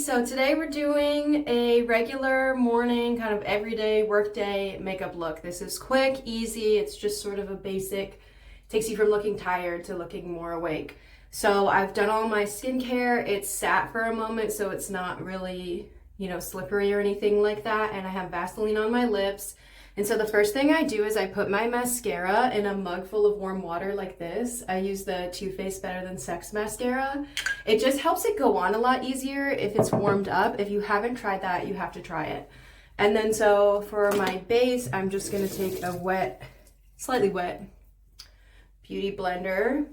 So today we're doing a regular morning, kind of everyday workday makeup look. This is quick, easy, it's just sort of a basic, takes you from looking tired to looking more awake. So I've done all my skincare, it's sat for a moment so it's not really, slippery or anything like that, and I have Vaseline on my lips. And so the first thing I do is I put my mascara in a mug full of warm water like this. I use the Too Faced Better Than Sex mascara. It just helps it go on a lot easier if it's warmed up. If you haven't tried that, you have to try it. And then so for my base, I'm just gonna take a wet, slightly wet beauty blender.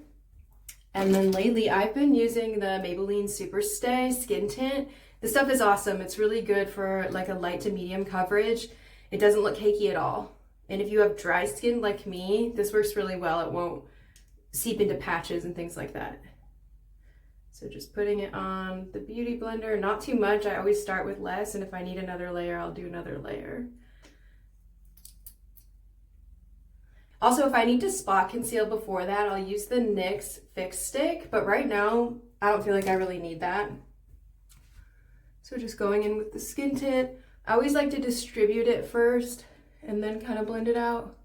And then lately I've been using the Maybelline Super Stay Skin Tint. This stuff is awesome. It's really good for like a light to medium coverage. It doesn't look cakey at all. And if you have dry skin like me, this works really well. It won't seep into patches and things like that. So just putting it on the beauty blender, not too much. I always start with less, and if I need another layer, I'll do another layer. Also, if I need to spot conceal before that, I'll use the NYX Fix Stick, but right now, I don't feel like I really need that. So just going in with the skin tint. I always like to distribute it first and then kind of blend it out.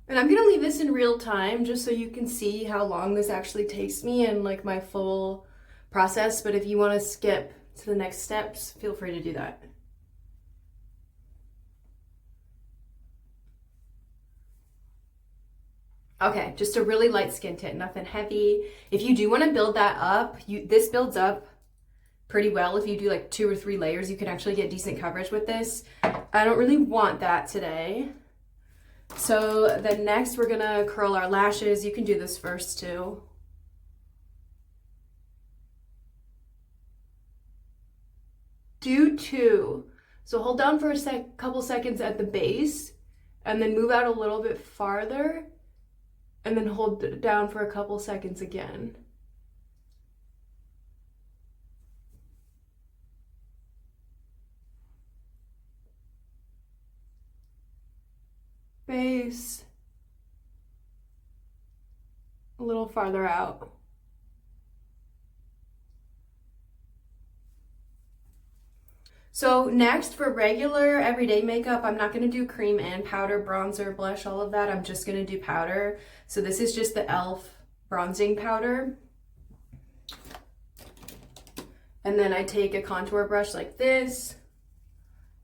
And I'm gonna leave this in real time just so you can see how long this actually takes me and like my full process. But if you wanna skip to the next steps, feel free to do that. Okay, just a really light skin tint, nothing heavy. If you do wanna build that up, this builds up pretty well. If you do like 2 or 3 layers, you can actually get decent coverage with this. I don't really want that today. So then next we're gonna curl our lashes. You can do this first too. Do 2. So hold down for a couple seconds at the base and then move out a little bit farther and then hold it down for a couple seconds again. Base, a little farther out. So next, for regular everyday makeup, I'm not gonna do cream and powder, bronzer, blush, all of that. I'm just gonna do powder. So this is just the e.l.f. bronzing powder. And then I take a contour brush like this,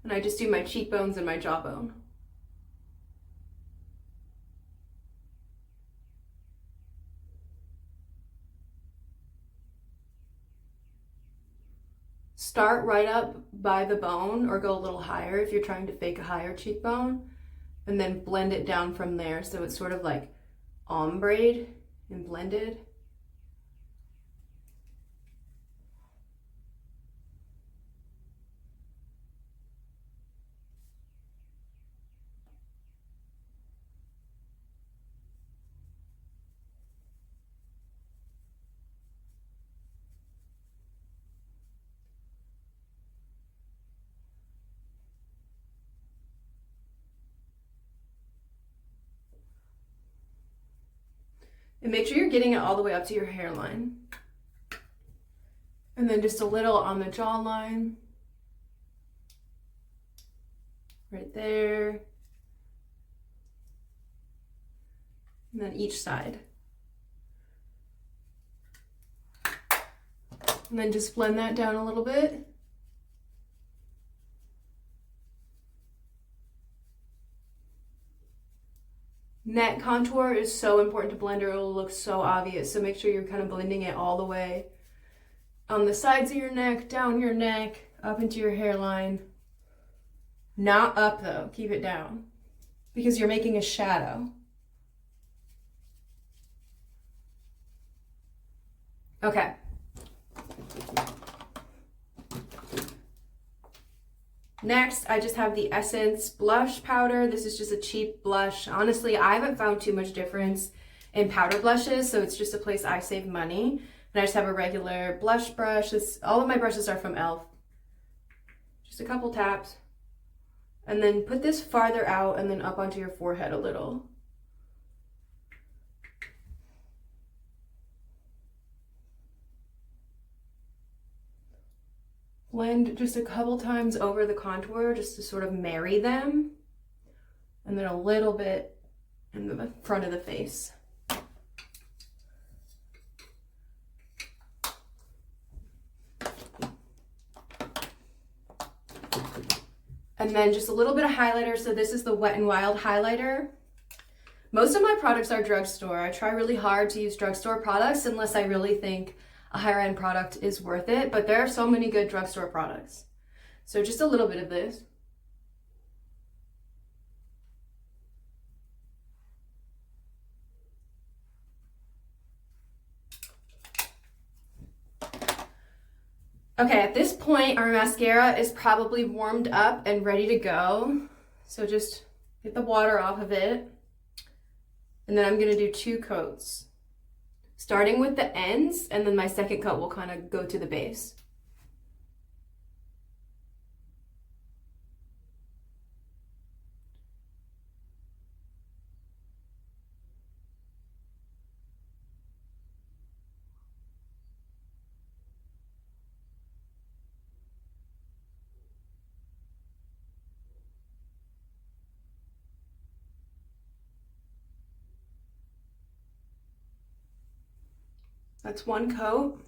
and I just do my cheekbones and my jawbone. Start right up by the bone or go a little higher if you're trying to fake a higher cheekbone, and then blend it down from there so it's sort of like ombre and blended. And make sure you're getting it all the way up to your hairline. And then just a little on the jawline. Right there. And then each side. And then just blend that down a little bit. Neck contour is so important to blend or it'll look so obvious. So make sure you're kind of blending it all the way on the sides of your neck, down your neck, up into your hairline. Not up though, keep it down. because you're making a shadow. Okay. Next, I just have the Essence blush powder. This is just a cheap blush. Honestly, I haven't found too much difference in powder blushes, so it's just a place I save money. And I just have a regular blush brush. All of my brushes are from e.l.f. Just a couple taps. And then put this farther out and then up onto your forehead a little. Blend just a couple times over the contour just to sort of marry them. And then a little bit in the front of the face. And then just a little bit of highlighter. So this is the Wet n Wild highlighter. Most of my products are drugstore. I try really hard to use drugstore products unless I really think a higher end product is worth it, but there are so many good drugstore products. So just a little bit of this. Okay, at this point, our mascara is probably warmed up and ready to go. So just get the water off of it. And then I'm gonna do 2 coats, starting with the ends, and then my second coat will kind of go to the base. That's 1 coat.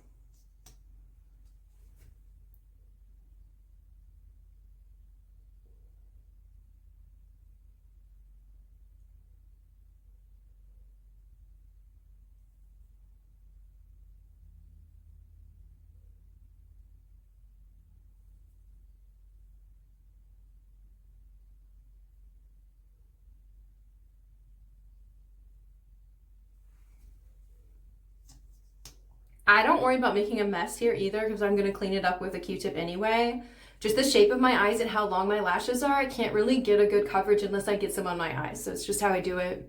I don't worry about making a mess here either because I'm going to clean it up with a Q-tip anyway. Just the shape of my eyes and how long my lashes are, I can't really get a good coverage unless I get some on my eyes. So it's just how I do it.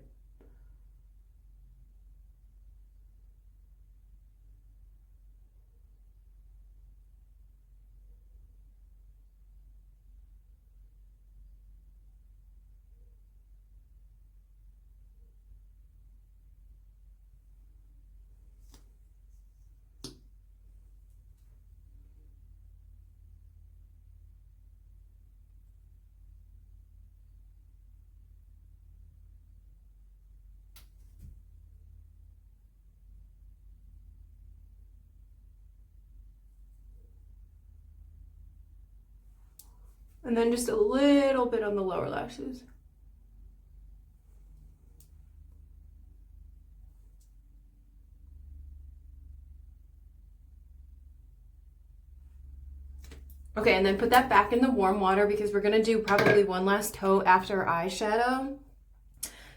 And then just a little bit on the lower lashes. Okay, and then put that back in the warm water because we're gonna do probably one last coat after eyeshadow.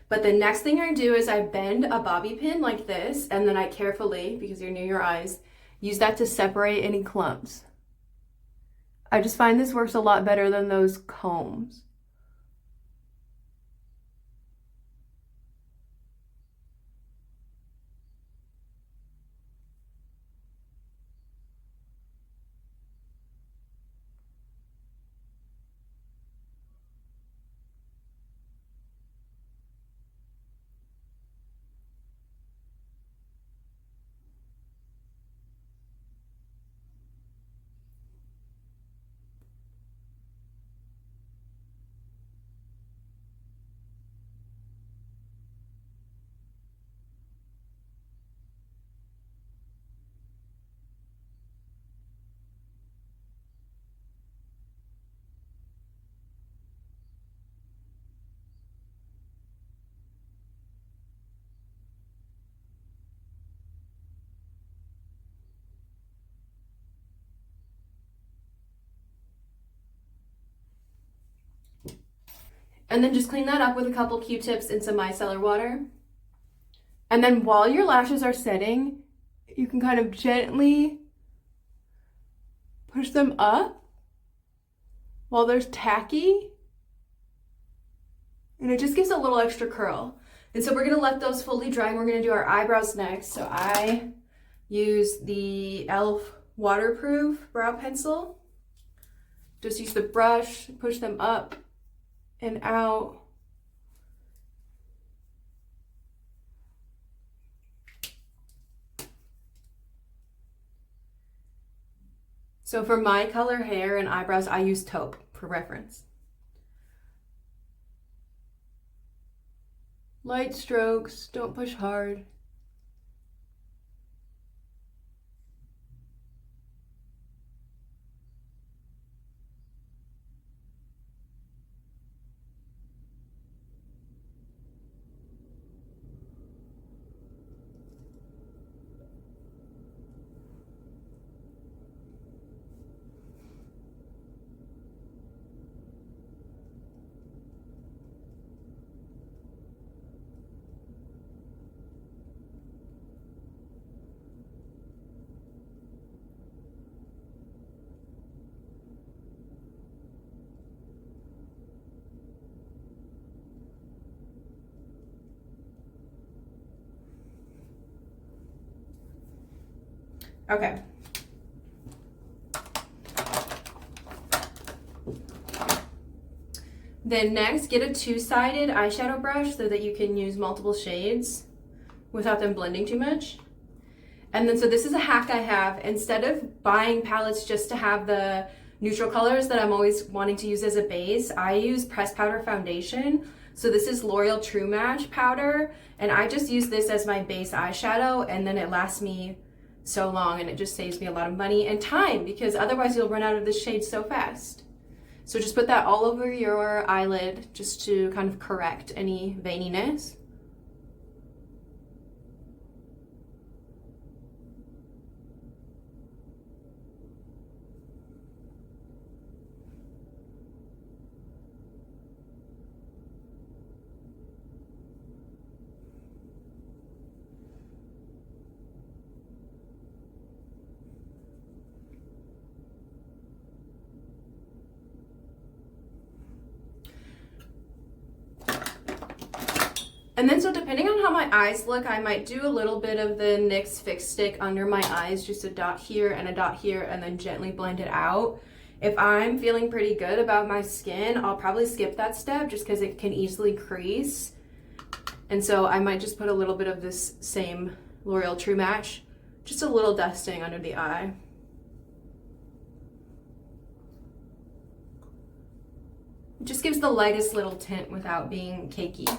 But the next thing I do is I bend a bobby pin like this, and then I carefully, because you're near your eyes, use that to separate any clumps. I just find this works a lot better than those combs. And then just clean that up with a couple Q-tips and some micellar water. And then while your lashes are setting, you can kind of gently push them up while they're tacky. And it just gives a little extra curl. And so we're gonna let those fully dry and we're gonna do our eyebrows next. So I use the e.l.f. waterproof brow pencil. Just use the brush, push them up and out. So for my color hair and eyebrows, I use taupe for reference. Light strokes, don't push hard. Okay. Then next, get a two-sided eyeshadow brush so that you can use multiple shades without them blending too much. And then, so this is a hack I have. Instead of buying palettes just to have the neutral colors that I'm always wanting to use as a base, I use pressed powder foundation. So this is L'Oreal True Match powder, and I just use this as my base eyeshadow, and then it lasts me so long, and it just saves me a lot of money and time, because otherwise you'll run out of this shade so fast. So just put that all over your eyelid just to kind of correct any veininess. And then, so depending on how my eyes look, I might do a little bit of the NYX Fix Stick under my eyes, just a dot here and a dot here, and then gently blend it out. If I'm feeling pretty good about my skin, I'll probably skip that step just because it can easily crease. And so I might just put a little bit of this same L'Oreal True Match, just a little dusting under the eye. It just gives the lightest little tint without being cakey.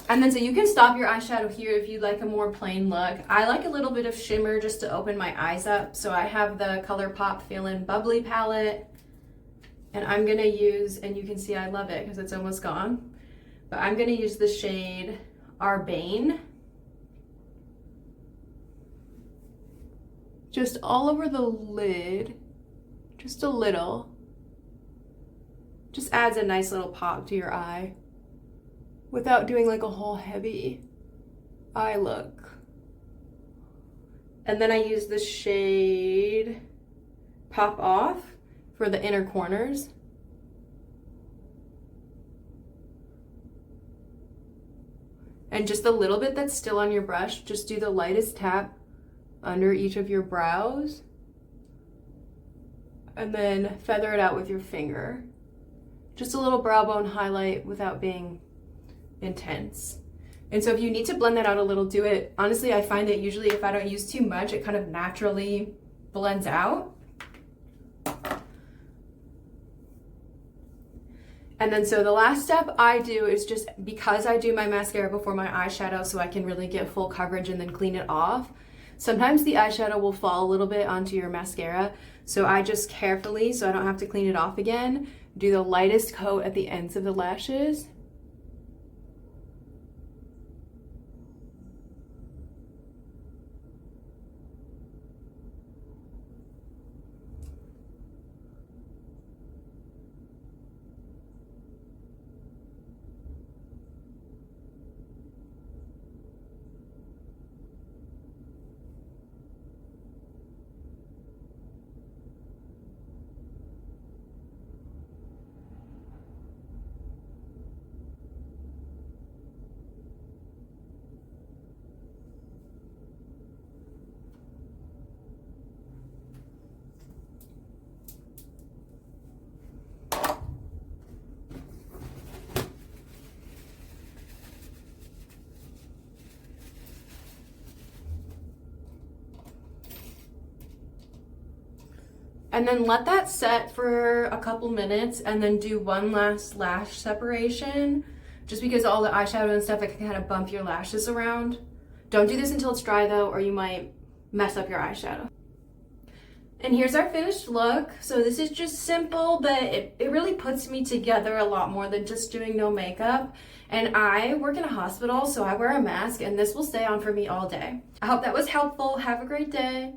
And then, so you can stop your eyeshadow here if you'd like a more plain look. I like a little bit of shimmer just to open my eyes up. So I have the ColourPop Feelin' Bubbly palette, and I'm gonna use, and you can see I love it because it's almost gone, but I'm gonna use the shade Arbane. Just all over the lid, just a little. Just adds a nice little pop to your eye, without doing like a whole heavy eye look. And then I use the shade Pop Off for the inner corners. And just a little bit that's still on your brush, just do the lightest tap under each of your brows. And then feather it out with your finger. Just a little brow bone highlight without being intense. And so if you need to blend that out a little, do it. Honestly, I find that usually if I don't use too much, it kind of naturally blends out. And then, so the last step I do is just, because I do my mascara before my eyeshadow so I can really get full coverage and then clean it off, sometimes the eyeshadow will fall a little bit onto your mascara. So I just carefully, so I don't have to clean it off again, do the lightest coat at the ends of the lashes. And then let that set for a couple minutes and then do one last lash separation, just because all the eyeshadow and stuff, it can kind of bump your lashes around. Don't do this until it's dry though, or you might mess up your eyeshadow. And here's our finished look. So this is just simple, but it really puts me together a lot more than just doing no makeup. And I work in a hospital, so I wear a mask, and this will stay on for me all day. I hope that was helpful. Have a great day.